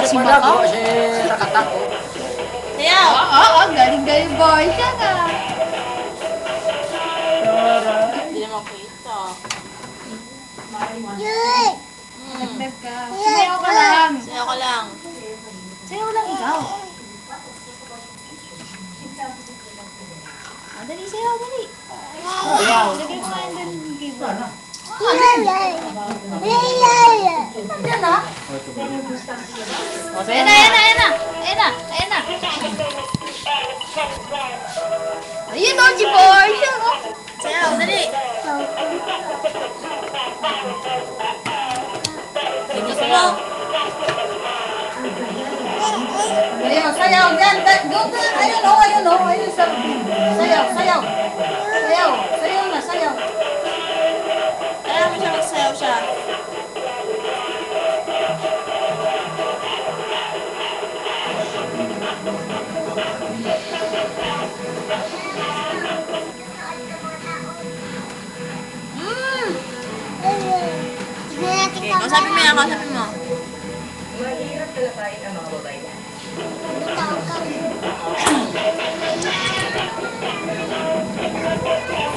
Si Makaw? Si Rakatako. Sayaw! Oo, galing-galing boy siya nga. Hindi na makita. Nag-mep ka. Sayaw ka lang. Sayaw ka lang. Sayaw lang ikaw. Dali, sayaw, dali. Sayaw. Lagay mo nga yung dali keyboard. Nandiyan na. Ayan na, ayan na, ayan na. Ayan na, ayan na. Ayun o, si boy siya. Sayaw, dali. Hindi sayaw. Ayun, sayaw dyan. Doon, ayun o, ayun o. Ayun sa... Sayaw, sayaw. Sayaw, sayaw na, sayaw. Kaya mo siya magsayaw siya. Okay, kausapin mo yan, kausapin mo. Mahirap talapain ang mga babae.